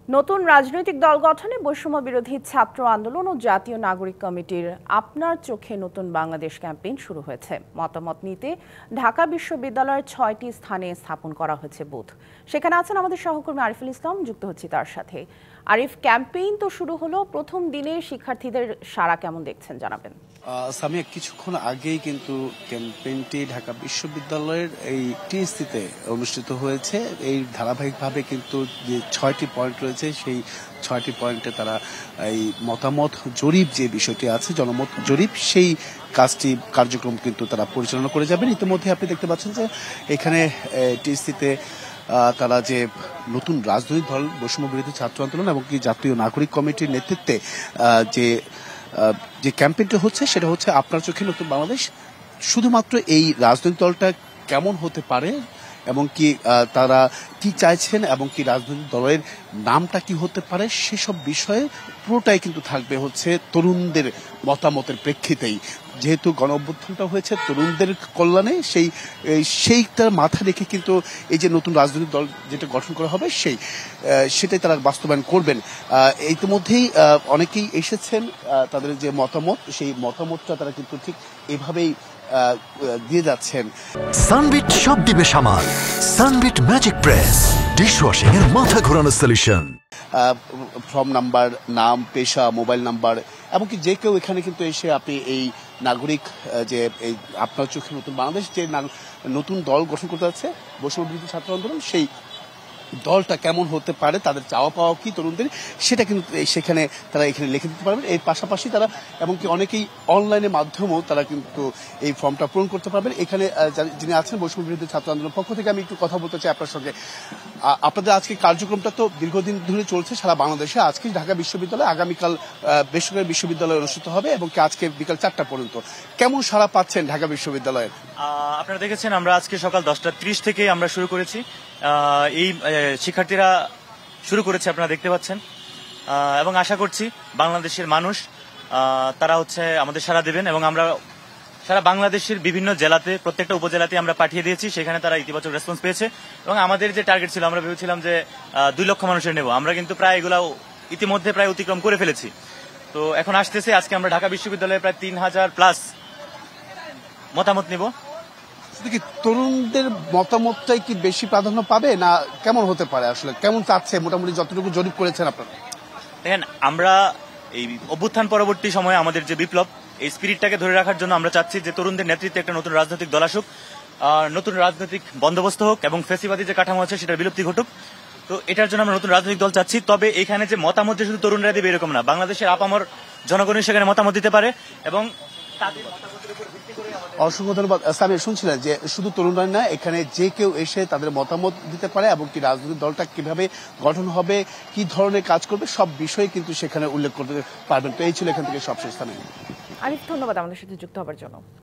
নতুন রাজনৈতিক দল গঠনে বৈষম্য বিরোধী ছাত্র আন্দোলন ও জাতীয় নাগরিক কমিটির আপনার চোখে নতুন বাংলাদেশ ক্যাম্পেইন শুরু হয়েছে। মতামত নিতে ঢাকা বিশ্ববিদ্যালয়ের 6টি স্থানে স্থাপন করা হয়েছে বুথ। সেখানে আছেন আমাদের সহকর্মী আরিফুল ইসলাম, যুক্ত হচ্ছি তার সাথে। আরিফ, ক্যাম্পেইন তো শুরু হলো, প্রথম দিনে শিক্ষার্থীদের সাড়া কেমন দেখছেন জানাবেন। সামিয়া, কিছুক্ষণ আগেই কিন্তু ক্যাম্পেইনটি ঢাকা বিশ্ববিদ্যালয়ের এই টিএসসিতে অনুষ্ঠিত হয়েছে। এই ধারাবাহিকভাবে কিন্তু যে 6টি পয়েন্ট রয়েছে সেই 6টি পয়েন্টে তারা এই মতামত জরিপ যে বিষয়টি আছে, জনমত জরিপ, সেই কার্যক্রম কিন্তু তারা পরিচালনা করে যাবেন। ইতিমধ্যে আপনি দেখতে পাচ্ছেন যে এখানে টিএসসিতে তারা যে নতুন রাজনৈতিক দল বৈষম্য বিরোধী ছাত্র আন্দোলন এবং কি জাতীয় নাগরিক কমিটির নেতৃত্বে যে ক্যাম্পেইনটা হচ্ছে সেটা হচ্ছে আপনার চোখে নতুন বাংলাদেশ। শুধুমাত্র এই রাজনৈতিক দলটা কেমন হতে পারে এবং কি তারা কি চাইছেন এবং কি রাজনৈতিক দলের নামটা কি হতে পারে সেসব বিষয়ে পুরোটাই কিন্তু থাকবে হচ্ছে তরুণদের মতামতের প্রেক্ষিতেই। যেহেতু গণ অভ্যুত্থানটা হয়েছে তরুণদের কল্যাণে, সেইটার মাথা রেখে কিন্তু এই যে নতুন রাজনৈতিক দল যেটা গঠন করা হবে সেটাই তারা বাস্তবায়ন করবেন। ইতিমধ্যেই অনেকেই এসেছেন, তাদের যে মতামত সেই মতামতটা তারা কিন্তু ঠিক এভাবেই দিয়ে যাচ্ছেন। সানবিট সব দিবে সামাল। সানবিট ম্যাজিক প্রেস ডিশওয়াশিং এর মাথা ঘোরানো সলিউশন। ফর্ম নাম্বার, নাম, পেশা, মোবাইল নাম্বার, এমনকি যে কেউ এখানে কিন্তু এসে আপনি এই নাগরিক যে এই আপনার চোখে নতুন বাংলাদেশ যে নতুন দল গঠন করতে যাচ্ছে বৈষম্য বিরোধী ছাত্র আন্দোলন, সেই দলটা কেমন হতে পারে, তাদের চাওয়া পাওয়া কি তরুণদের, সেটা কিন্তু সেখানে তারা এখানে লিখে দিতে পারবেন। এর পাশাপাশি তারা এমনকি অনেকেই অনলাইনের মাধ্যমেও তারা কিন্তু এই ফর্মটা পূরণ করতে পারবেন। এখানে যিনি আছেন বৈষম্য বিরোধী ছাত্র আন্দোলনের পক্ষ থেকে আমি একটু কথা বলতে চাই আপনার সঙ্গে। আপনাদের আজকে কার্যক্রমটা তো দীর্ঘদিন ধরে চলছে সারা বাংলাদেশে। আজকে ঢাকা বিশ্ববিদ্যালয়, আগামীকাল বেসরকারি বিশ্ববিদ্যালয়ে অনুষ্ঠিত হবে এবং আজকে বিকাল 4টা পর্যন্ত। কেমন সাড়া পাচ্ছেন ঢাকা বিশ্ববিদ্যালয়ের? আপনারা দেখেছেন আমরা আজকে সকাল 10টা 30 থেকে আমরা শুরু করেছি। এই শিক্ষার্থীরা শুরু করেছে, আপনারা দেখতে পাচ্ছেন, এবং আশা করছি বাংলাদেশের মানুষ তারা হচ্ছে আমাদের সাড়া দেবেন এবং আমরা সারা বাংলাদেশের বিভিন্ন জেলাতে, প্রত্যেকটা উপজেলাতে আমরা পাঠিয়ে দিয়েছি, সেখানে তারা ইতিবাচক রেসপন্স পেয়েছে। এবং আমাদের যে টার্গেট ছিল, আমরা ভেবেছিলাম যে 2 লক্ষ মানুষের নেব, আমরা কিন্তু প্রায় এগুলা ইতিমধ্যে প্রায় অতিক্রম করে ফেলেছি। তো এখন আসতেছে, আজকে আমরা ঢাকা বিশ্ববিদ্যালয়ে প্রায় 3000+ মতামত নেব। কি তরুণদের মতামতটাই কি বেশি প্রাধান্য পাবে, না কেমন হতে পারে? আসলে কেমন চাচ্ছে মোটামুটি যতটুকু জরিপ করেছেন আপনারা? দেখেন, আমরা এই অভ্যুত্থান পরবর্তী সময়ে আমাদের যে বিপ্লব, এই স্পিরিটটাকে ধরে রাখার জন্য আমরা চাচ্ছি যে তরুণদের নেতৃত্বে একটা নতুন রাজনৈতিক দল আসুক, নতুন রাজনৈতিক বন্দোবস্ত হোক এবং ফ্যাসিবাদী যে কাঠামো আছে সেটার বিলুপ্তি ঘটুক। তো এটার জন্য আমরা নতুন রাজনৈতিক দল চাচ্ছি। তবে এখানে যে মতামত যে শুধু তরুণরা দেবে এরকম না, বাংলাদেশের আপামর জনগণই সেখানে মতামত দিতে পারে এবং অসংখ্য ধন্যবাদ। সামিয়া, শুনছিলেন যে শুধু তরুণরা না, এখানে যে কেউ এসে তাদের মতামত দিতে পারে এবং কি রাজনৈতিক দলটা কিভাবে গঠন হবে, কি ধরনের কাজ করবে, সব বিষয়ে কিন্তু সেখানে উল্লেখ করতে পারবেন। তো এই ছিল এখান থেকে সবশেষ। সামিয়া, আরিফ, ধন্যবাদ আমাদের সাথে যুক্ত হবার জন্য।